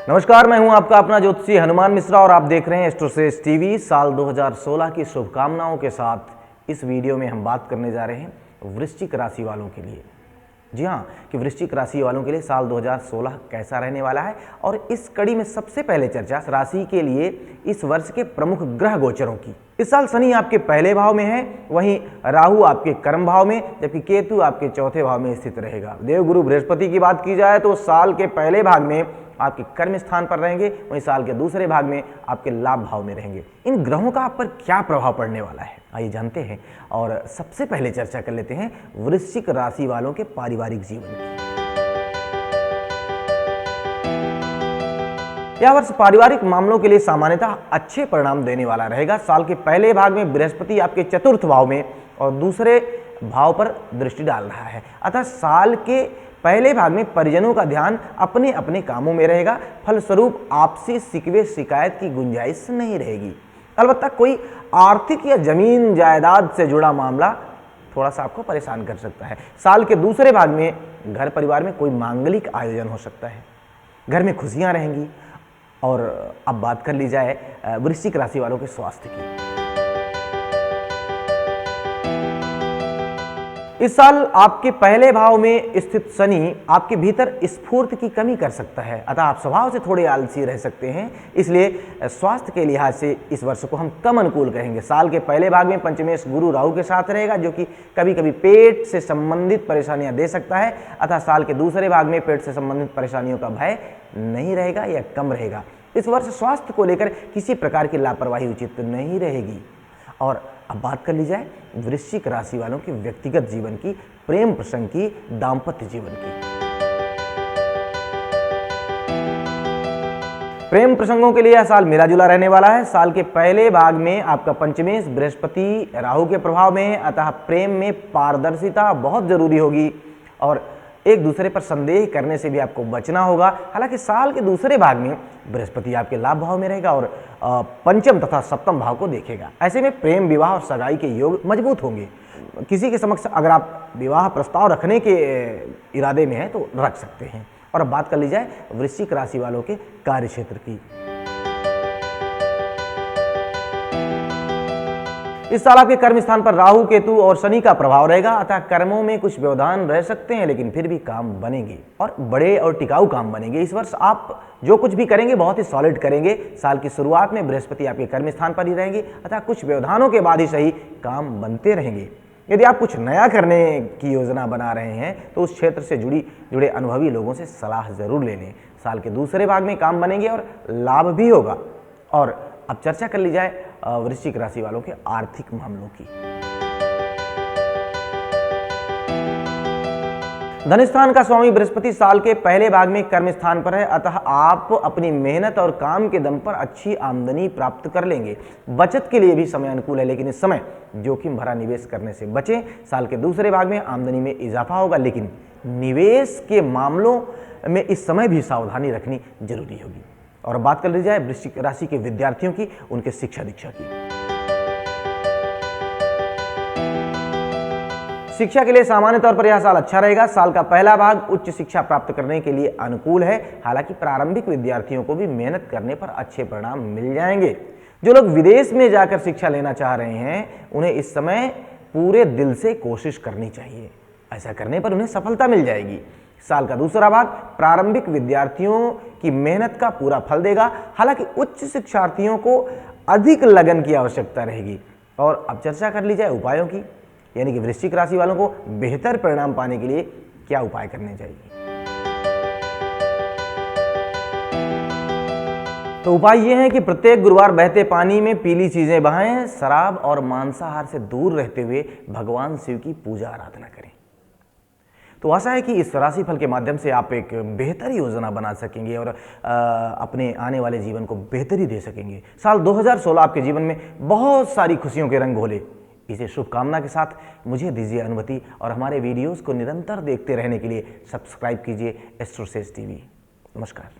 नमस्कार, मैं हूं आपका अपना ज्योतिषी हनुमान मिश्रा और आप देख रहे हैं एस्ट्रोसेस टीवी। साल 2016 की शुभकामनाओं के साथ इस वीडियो में हम बात करने जा रहे हैं वृश्चिक राशि वालों के लिए। जी हाँ, कि वृश्चिक राशि वालों के लिए साल 2016 कैसा रहने वाला है। और इस कड़ी में सबसे पहले चर्चा राशि के लिए इस वर्ष के प्रमुख ग्रह गोचरों की। इस साल शनि आपके पहले भाव में है, वहीं राहु आपके कर्म भाव में, जबकि केतु आपके चौथे भाव में स्थित रहेगा। देवगुरु बृहस्पति की बात की जाए तो साल के पहले भाग में आपके कर्म स्थान पर रहेंगे, वहीं साल के दूसरे भाग में आपके लाभ भाव में रहेंगे। इन ग्रहों का आप पर क्या प्रभाव पड़ने वाला है, आइए जानते हैं। और सबसे पहले चर्चा कर लेते हैं वृश्चिक राशि वालों के पारिवारिक जीवन की। यह वर्ष पारिवारिक मामलों के लिए सामान्यतः अच्छे परिणाम देने वाला रहेगा। साल के पहले भाग में बृहस्पति आपके चतुर्थ भाव में और दूसरे भाव पर दृष्टि डाल रहा है, अतः साल के पहले भाग में परिजनों का ध्यान अपने अपने कामों में रहेगा। फलस्वरूप आपसी शिकवे शिकायत की गुंजाइश नहीं रहेगी। अलबत्ता कोई आर्थिक या जमीन जायदाद से जुड़ा मामला थोड़ा सा आपको परेशान कर सकता है। साल के दूसरे भाग में घर परिवार में कोई मांगलिक आयोजन हो सकता है, घर में खुशियां रहेंगी। और अब बात कर ली जाए वृश्चिक राशि वालों के स्वास्थ्य की। इस साल आपके पहले भाव में स्थित शनि आपके भीतर स्फूर्ति की कमी कर सकता है, अतः आप स्वभाव से थोड़े आलसी रह सकते हैं। इसलिए स्वास्थ्य के लिहाज से इस वर्ष को हम कम अनुकूल कहेंगे। साल के पहले भाग में पंचमेश गुरु राहु के साथ रहेगा, जो कि कभी कभी पेट से संबंधित परेशानियां दे सकता है, अतः साल के दूसरे भाग में पेट से संबंधित परेशानियों का भय नहीं रहेगा या कम रहेगा। इस वर्ष स्वास्थ्य को लेकर किसी प्रकार की लापरवाही उचित नहीं रहेगी। और अब बात कर ली जाए वृश्चिक राशि वालों के व्यक्तिगत जीवन की, प्रेम प्रसंग की, दाम्पत्य जीवन की। प्रेम प्रसंगों के लिए यह साल मिला जुला रहने वाला है। साल के पहले भाग में आपका पंचमेश बृहस्पति राहु के प्रभाव में है, अतः प्रेम में पारदर्शिता बहुत जरूरी होगी और एक दूसरे पर संदेह करने से भी आपको बचना होगा। हालांकि साल के दूसरे भाग में बृहस्पति आपके लाभ भाव में रहेगा और पंचम तथा सप्तम भाव को देखेगा। ऐसे में प्रेम, विवाह और सगाई के योग मजबूत होंगे। किसी के समक्ष अगर आप विवाह प्रस्ताव रखने के इरादे में हैं तो रख सकते हैं। और अब बात कर ली जाए वृश्चिक राशि वालों के कार्य क्षेत्र की। इस साल आपके कर्म स्थान पर राहु, केतु और शनि का प्रभाव रहेगा, अतः कर्मों में कुछ व्यवधान रह सकते हैं, लेकिन फिर भी काम बनेंगे और बड़े और टिकाऊ काम बनेंगे। इस वर्ष आप जो कुछ भी करेंगे बहुत ही सॉलिड करेंगे। साल की शुरुआत में बृहस्पति आपके कर्म स्थान पर ही रहेंगे, अतः कुछ व्यवधानों के बाद ही सही काम बनते रहेंगे। यदि आप कुछ नया करने की योजना बना रहे हैं तो उस क्षेत्र से जुड़े अनुभवी लोगों से सलाह जरूर ले लें। साल के दूसरे भाग में काम बनेंगे और लाभ भी होगा। और अब चर्चा कर ली जाए वृश्चिक राशि वालों के आर्थिक मामलों की। धन स्थान का स्वामी बृहस्पति साल के पहले भाग में कर्म स्थान पर है, अतः आप अपनी मेहनत और काम के दम पर अच्छी आमदनी प्राप्त कर लेंगे। बचत के लिए भी समय अनुकूल है, लेकिन इस समय जोखिम भरा निवेश करने से बचें। साल के दूसरे भाग में आमदनी में इजाफा होगा, लेकिन निवेश के मामलों में इस समय भी सावधानी रखनी जरूरी होगी। और अब बात कर ली जाए वृश्चिक राशि के विद्यार्थियों की, उनके शिक्षा दीक्षा की। शिक्षा के लिए सामान्य तौर पर यह साल अच्छा रहेगा। साल का पहला भाग उच्च शिक्षा प्राप्त करने के लिए अनुकूल है। हालांकि प्रारंभिक विद्यार्थियों को भी मेहनत करने पर अच्छे परिणाम मिल जाएंगे। जो लोग विदेश में जाकर शिक्षा लेना चाह रहे हैं उन्हें इस समय पूरे दिल से कोशिश करनी चाहिए। ऐसा करने पर उन्हें सफलता मिल जाएगी। साल का दूसरा भाग प्रारंभिक विद्यार्थियों की मेहनत का पूरा फल देगा। हालांकि उच्च शिक्षार्थियों को अधिक लगन की आवश्यकता रहेगी। और अब चर्चा कर ली जाए उपायों की, यानी कि वृश्चिक राशि वालों को बेहतर परिणाम पाने के लिए क्या उपाय करने चाहिए। तो उपाय ये है कि प्रत्येक गुरुवार बहते पानी में पीली चीजें बहाएं, शराब और मांसाहार से दूर रहते हुए भगवान शिव की पूजा आराधना करें। तो आशा है कि इस राशिफल के माध्यम से आप एक बेहतर योजना बना सकेंगे और अपने आने वाले जीवन को बेहतरी दे सकेंगे। साल 2016 आपके जीवन में बहुत सारी खुशियों के रंग घोले। इसे शुभकामना के साथ मुझे दीजिए अनुमति और हमारे वीडियोस को निरंतर देखते रहने के लिए सब्सक्राइब कीजिए एस्ट्रोसेस टीवी। नमस्कार।